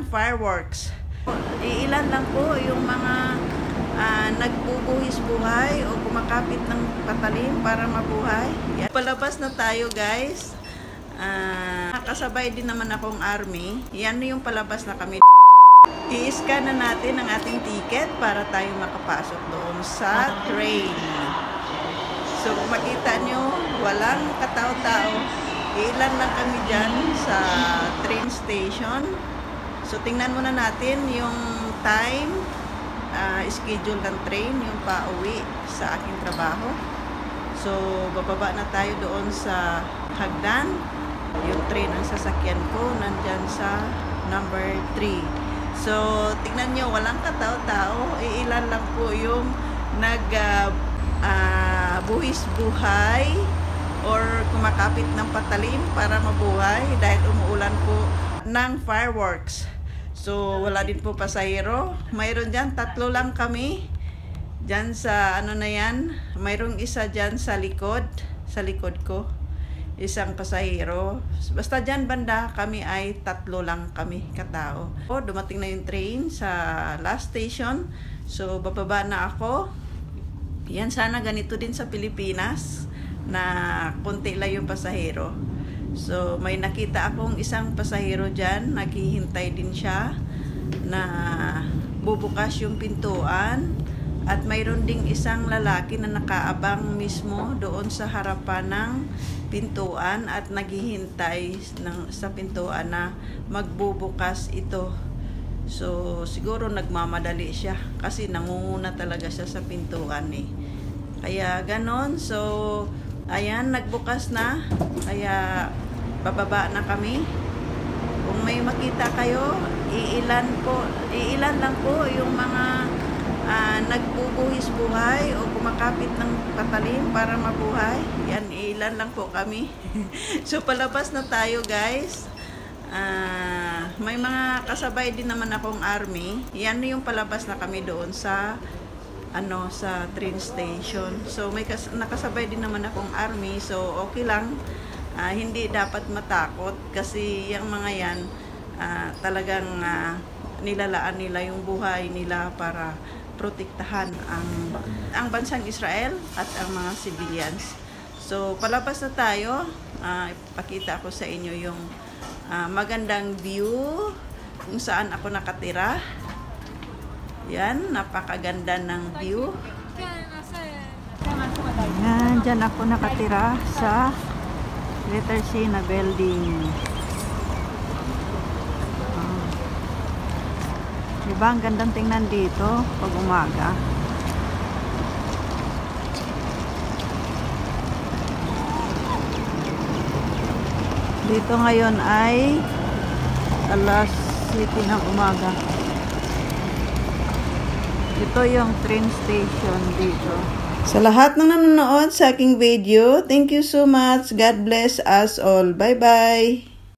ng fireworks. Iilan lang po yung mga nagbubuhis buhay o kumakapit ng patalim para mabuhay. Yan. Palabas na tayo, guys. Nakasabay din naman akong army. Yan yung palabas na kami. I-scan na natin ang ating ticket para tayo makapasok doon sa train. So kung makita nyo, walang katao-tao. Ilan lang kami dyan sa train station. So tingnan muna natin yung time, schedule ng train, yung pauwi sa aking trabaho. So bababa na tayo doon sa hagdan. Yung train ang sasakyan ko nandyan sa number 3. So tingnan nyo, walang katao-tao. Ilan lang po yung buhis buhay or kumakapit ng patalim para mabuhay dahil umuulan po ng fireworks. So wala din po pasahero. Mayroon dyan, 3 lang kami dyan sa ano na yan. Mayroong isa dyan sa likod ko, isang pasahero. Basta dyan banda kami ay 3 lang kami katao. Dumating na yung train sa last station. So bababa na ako. Yan, sana ganito din sa Pilipinas na konti lang yung pasahero. So may nakita akong isang pasahero dyan, naghihintay din siya na bubukas yung pintuan. At mayroon ding isang lalaki na nakaabang mismo doon sa harapan ng pintuan at naghihintay sa pintuan na magbubukas ito. So siguro nagmamadali siya kasi nangunguna talaga siya sa pintuan eh. Kaya ganon. So ayan, nagbukas na. Kaya bababa na kami. Kung may makita kayo, iilan lang po yung mga nagbubuhis buhay o kumakapit ng patalim para mabuhay. Yan, ilan lang po kami. So palabas na tayo, guys. May mga kasabay din naman akong army. Yan yung palabas na kami doon sa sa train station. So may nakasabay din naman akong army. So okay lang. Hindi dapat matakot kasi yung mga yan talagang nilalaan nila yung buhay nila para protektahan ang bansang Israel at ang mga civilians. So palabas na tayo. Ipakita ko sa inyo yung magandang view kung saan ako nakatira. Yan, napakaganda ng view. Yan, dyan ako nakatira sa letter C na building. Diba, ang gandang tingnan dito pag umaga. Dito ngayon ay alas 7 ng umaga. Ito yung train station dito. Sa lahat ng nanonood sa aking video, thank you so much. God bless us all. Bye-bye.